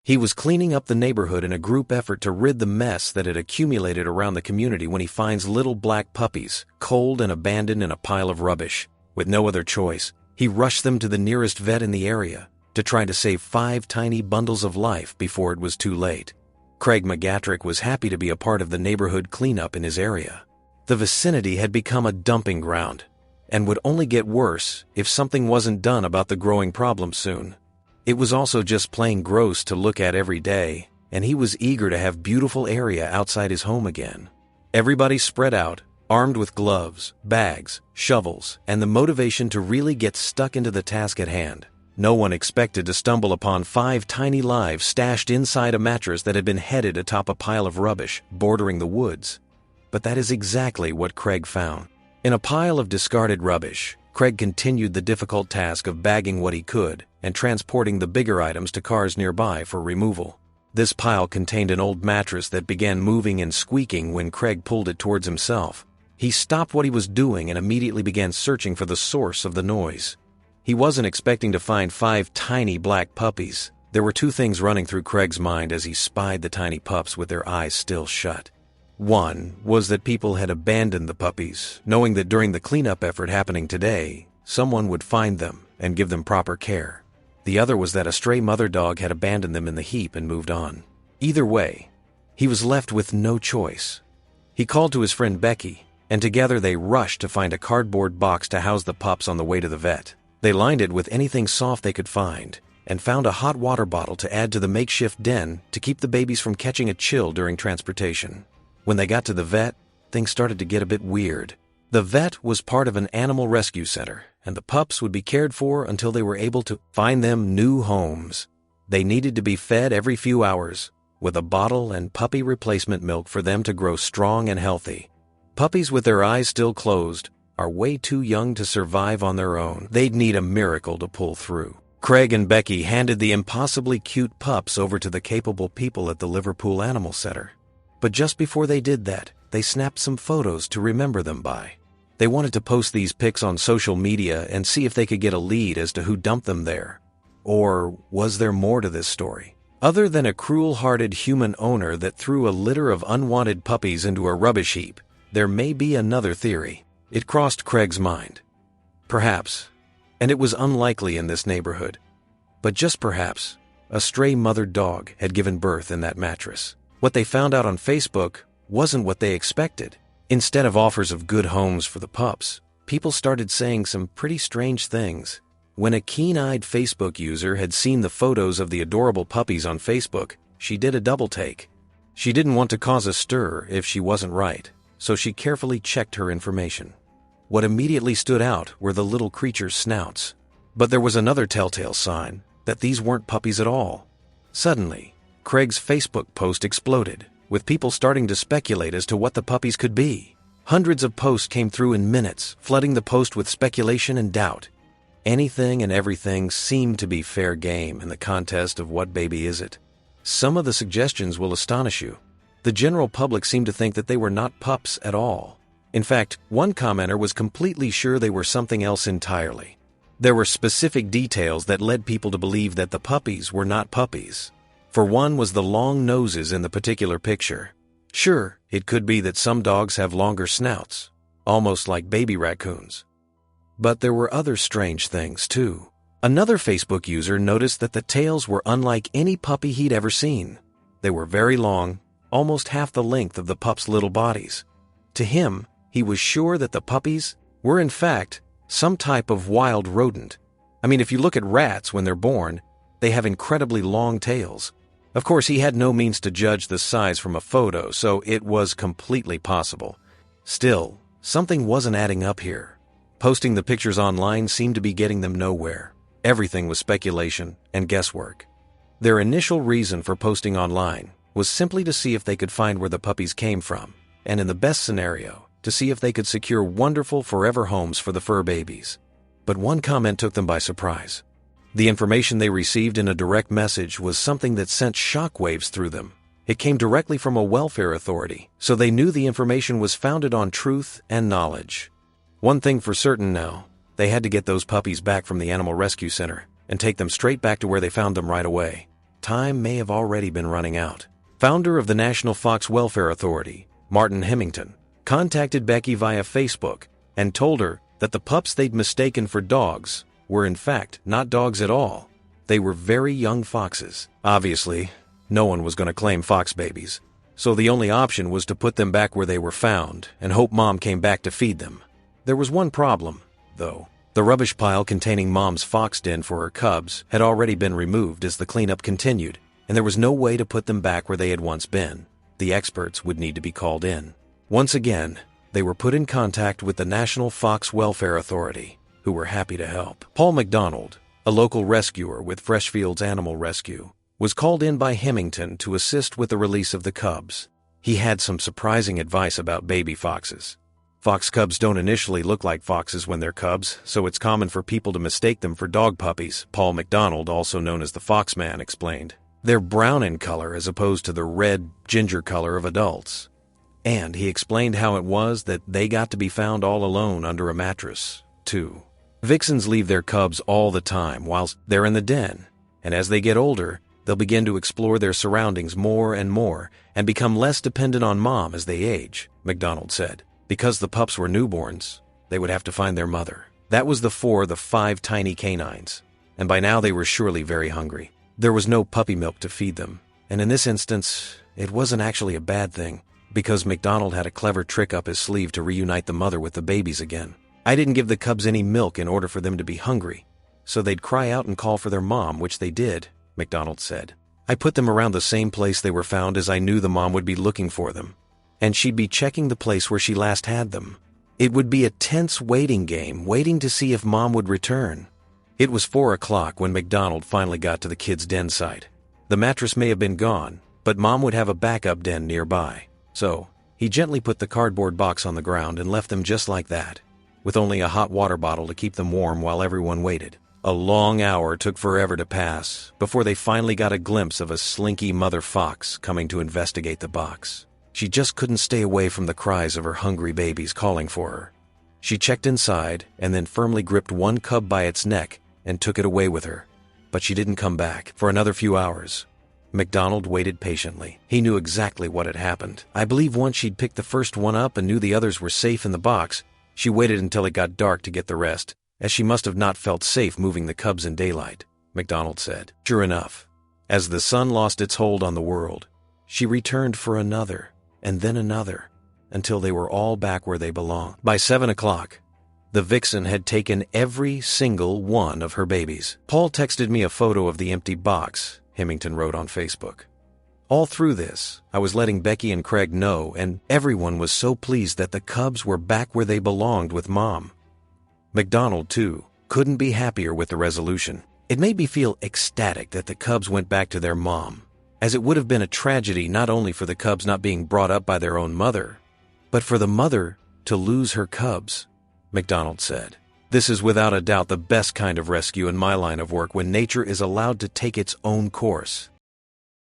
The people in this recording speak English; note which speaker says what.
Speaker 1: He was cleaning up the neighborhood in a group effort to rid the mess that had accumulated around the community when he finds little black puppies, cold and abandoned in a pile of rubbish. With no other choice, he rushed them to the nearest vet in the area to try to save 5 tiny bundles of life before it was too late. Craig McGattrick was happy to be a part of the neighborhood cleanup in his area. The vicinity had become a dumping ground and would only get worse if something wasn't done about the growing problem soon. It was also just plain gross to look at every day, and he was eager to have beautiful area outside his home again. Everybody spread out, armed with gloves, bags, shovels, and the motivation to really get stuck into the task at hand. No one expected to stumble upon 5 tiny lives stashed inside a mattress that had been headed atop a pile of rubbish bordering the woods. But that is exactly what Craig found. In a pile of discarded rubbish, Craig continued the difficult task of bagging what he could and transporting the bigger items to cars nearby for removal. This pile contained an old mattress that began moving and squeaking when Craig pulled it towards himself. He stopped what he was doing and immediately began searching for the source of the noise. He wasn't expecting to find 5 tiny black puppies. There were 2 things running through Craig's mind as he spied the tiny pups with their eyes still shut. One was that people had abandoned the puppies, knowing that during the cleanup effort happening today, someone would find them and give them proper care. The other was that a stray mother dog had abandoned them in the heap and moved on. Either way, he was left with no choice. He called to his friend Becky, and together they rushed to find a cardboard box to house the pups on the way to the vet. They lined it with anything soft they could find, and found a hot water bottle to add to the makeshift den to keep the babies from catching a chill during transportation. When they got to the vet, things started to get a bit weird. The vet was part of an animal rescue center, and the pups would be cared for until they were able to find them new homes. They needed to be fed every few hours, with a bottle and puppy replacement milk for them to grow strong and healthy. Puppies with their eyes still closed are way too young to survive on their own. They'd need a miracle to pull through. Craig and Becky handed the impossibly cute pups over to the capable people at the Liverpool Animal Center. But just before they did that, they snapped some photos to remember them by. They wanted to post these pics on social media and see if they could get a lead as to who dumped them there. Or was there more to this story? Other than a cruel-hearted human owner that threw a litter of unwanted puppies into a rubbish heap, there may be another theory. It crossed Craig's mind. Perhaps, and it was unlikely in this neighborhood, but just perhaps, a stray mother dog had given birth in that mattress. What they found out on Facebook wasn't what they expected. Instead of offers of good homes for the pups, people started saying some pretty strange things. When a keen-eyed Facebook user had seen the photos of the adorable puppies on Facebook, she did a double take. She didn't want to cause a stir if she wasn't right, so she carefully checked her information. What immediately stood out were the little creatures' snouts. But there was another telltale sign that these weren't puppies at all. Suddenly, Craig's Facebook post exploded, with people starting to speculate as to what the puppies could be. Hundreds of posts came through in minutes, flooding the post with speculation and doubt. Anything and everything seemed to be fair game in the contest of what baby is it. Some of the suggestions will astonish you. The general public seemed to think that they were not pups at all. In fact, one commenter was completely sure they were something else entirely. There were specific details that led people to believe that the puppies were not puppies. For one was the long noses in the particular picture. Sure, it could be that some dogs have longer snouts, almost like baby raccoons. But there were other strange things, too. Another Facebook user noticed that the tails were unlike any puppy he'd ever seen. They were very long, almost half the length of the pups' little bodies. To him, he was sure that the puppies were in fact some type of wild rodent. I mean, if you look at rats when they're born, they have incredibly long tails. Of course, he had no means to judge the size from a photo, so it was completely possible. Still, something wasn't adding up here. Posting the pictures online seemed to be getting them nowhere. Everything was speculation and guesswork. Their initial reason for posting online was simply to see if they could find where the puppies came from, and in the best scenario, to see if they could secure wonderful forever homes for the fur babies. But one comment took them by surprise. The information they received in a direct message was something that sent shockwaves through them. It came directly from a welfare authority, so they knew the information was founded on truth and knowledge. One thing for certain now, they had to get those puppies back from the Animal Rescue Center and take them straight back to where they found them right away. time may have already been running out. Founder of the National Fox Welfare Authority, Martin Hemington, contacted Becky via Facebook and told her that the pups they'd mistaken for dogs were in fact not dogs at all. They were very young foxes. Obviously, no one was going to claim fox babies, so the only option was to put them back where they were found and hope Mom came back to feed them. There was one problem, though. The rubbish pile containing Mom's fox den for her cubs had already been removed as the cleanup continued, and there was no way to put them back where they had once been. The experts would need to be called in. Once again, they were put in contact with the National Fox Welfare Authority, who were happy to help. Paul McDonald, a local rescuer with Freshfields Animal Rescue, was called in by Hemington to assist with the release of the cubs. He had some surprising advice about baby foxes. Fox cubs don't initially look like foxes when they're cubs, so it's common for people to mistake them for dog puppies, Paul McDonald, also known as the Foxman, explained. They're brown in color as opposed to the red, ginger color of adults. And he explained how it was that they got to be found all alone under a mattress, too. Vixens leave their cubs all the time whilst they're in the den, and as they get older, they'll begin to explore their surroundings more and become less dependent on Mom as they age, McDonald said. Because the pups were newborns, they would have to find their mother. That was the 5 tiny canines, and by now they were surely very hungry. There was no puppy milk to feed them, and in this instance, it wasn't actually a bad thing, because McDonald had a clever trick up his sleeve to reunite the mother with the babies again. I didn't give the cubs any milk in order for them to be hungry, so they'd cry out and call for their mom, which they did, McDonald said. I put them around the same place they were found as I knew the mom would be looking for them, and she'd be checking the place where she last had them. It would be a tense waiting game, waiting to see if Mom would return. It was 4 o'clock when McDonald finally got to the kids' den site. The mattress may have been gone, but Mom would have a backup den nearby. So, he gently put the cardboard box on the ground and left them just like that, with only a hot water bottle to keep them warm while everyone waited. A long hour took forever to pass before they finally got a glimpse of a slinky mother fox coming to investigate the box. She just couldn't stay away from the cries of her hungry babies calling for her. She checked inside and then firmly gripped one cub by its neck and took it away with her. But she didn't come back for another few hours. McDonald waited patiently. He knew exactly what had happened. I believe once she'd picked the first one up and knew the others were safe in the box, she waited until it got dark to get the rest, as she must have not felt safe moving the cubs in daylight, McDonald said. Sure enough, as the sun lost its hold on the world, she returned for another, and then another, until they were all back where they belonged. By 7 o'clock, the vixen had taken every single one of her babies. Paul texted me a photo of the empty box, Hemington wrote on Facebook. All through this, I was letting Becky and Craig know, and everyone was so pleased that the cubs were back where they belonged with Mom. McDonald, too, couldn't be happier with the resolution. It made me feel ecstatic that the cubs went back to their mom, as it would have been a tragedy not only for the cubs not being brought up by their own mother, but for the mother to lose her cubs, McDonald said. This is without a doubt the best kind of rescue in my line of work, when nature is allowed to take its own course.